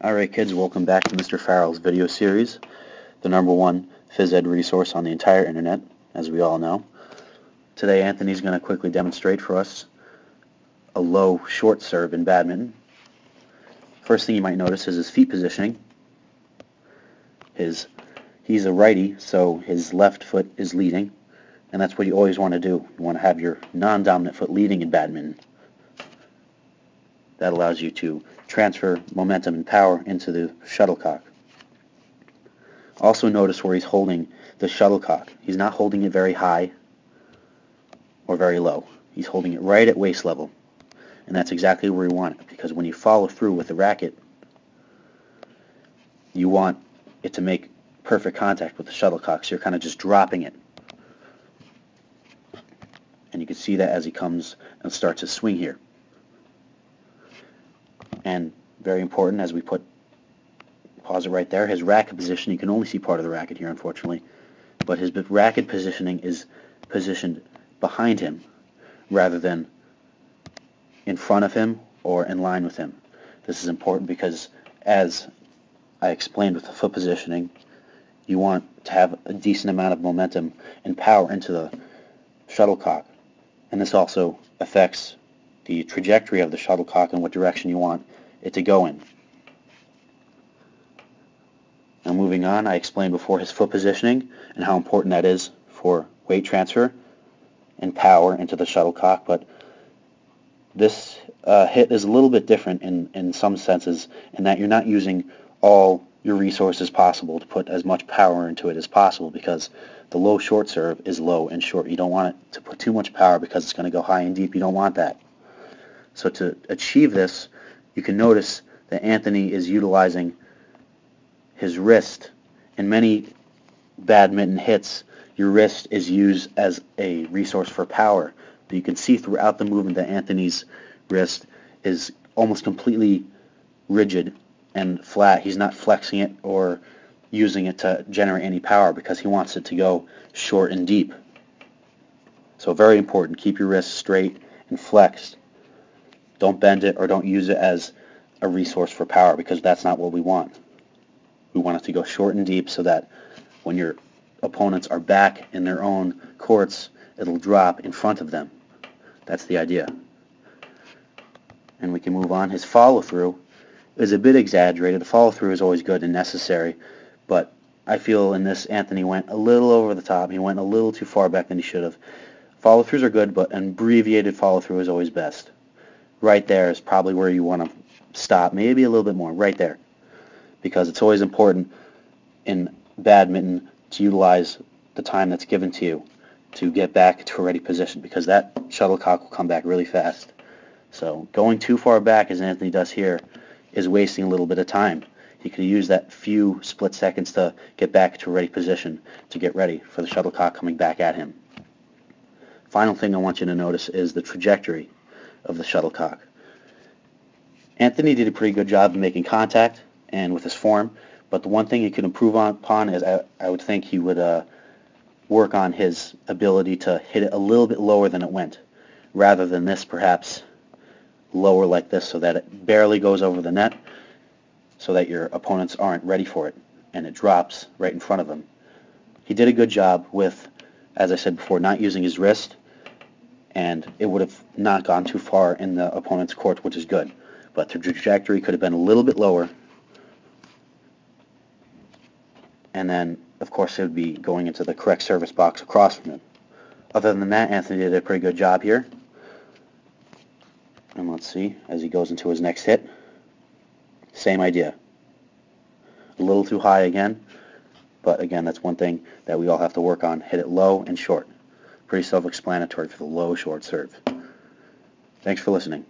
Alright kids, welcome back to Mr. Farrell's video series, the #1 phys ed resource on the entire internet, as we all know. Today Anthony's going to quickly demonstrate for us a low short serve in badminton. First thing you might notice is his feet positioning. He's a righty, so his left foot is leading, and that's what you always want to do. You want to have your non-dominant foot leading in badminton. That allows you to transfer momentum and power into the shuttlecock. Also notice where he's holding the shuttlecock. He's not holding it very high or very low. He's holding it right at waist level. And that's exactly where you want it, because when you follow through with the racket, you want it to make perfect contact with the shuttlecock, so you're kind of just dropping it. And you can see that as he comes and starts his swing here. And very important, as we pause it right there, his racket position, you can only see part of the racket here unfortunately, but his racket positioning is positioned behind him rather than in front of him or in line with him. This is important because, as I explained with the foot positioning, you want to have a decent amount of momentum and power into the shuttlecock, and this also affects the trajectory of the shuttlecock and what direction you want it to go in. Now moving on, I explained before his foot positioning and how important that is for weight transfer and power into the shuttlecock, but this hit is a little bit different in some senses, in that you're not using all your resources possible to put as much power into it as possible, because the low short serve is low and short. You don't want it to put too much power because it's going to go high and deep. You don't want that. So to achieve this, you can notice that Anthony is utilizing his wrist. In many badminton hits, your wrist is used as a resource for power. But you can see throughout the movement that Anthony's wrist is almost completely rigid and flat. He's not flexing it or using it to generate any power because he wants it to go short and deep. So very important, keep your wrist straight and flexed. Don't bend it or don't use it as a resource for power, because that's not what we want. We want it to go short and deep so that when your opponents are back in their own courts, it'll drop in front of them. That's the idea. And we can move on. His follow-through is a bit exaggerated. The follow-through is always good and necessary, but I feel in this Anthony went a little over the top. He went a little too far back than he should have. Follow-throughs are good, but an abbreviated follow-through is always best. Right there is probably where you want to stop, maybe a little bit more, right there, because it's always important in badminton to utilize the time that's given to you to get back to a ready position, because that shuttlecock will come back really fast. So going too far back, as Anthony does here, is wasting a little bit of time. He could use that few split seconds to get back to a ready position to get ready for the shuttlecock coming back at him. Final thing I want you to notice is the trajectory of the shuttlecock. Anthony did a pretty good job of making contact and with his form, but the one thing he could improve upon is I would think he would work on his ability to hit it a little bit lower than it went, rather than this perhaps lower like this, so that it barely goes over the net, so that your opponents aren't ready for it and it drops right in front of them. He did a good job with, as I said before, not using his wrist, and it would have not gone too far in the opponent's court, which is good. But the trajectory could have been a little bit lower, and then of course it would be going into the correct service box across from him. Other than that, Anthony did a pretty good job here. And let's see, as he goes into his next hit, same idea. A little too high again, but again, that's one thing that we all have to work on. Hit it low and short. Pretty self-explanatory for the low short serve. Thanks for listening.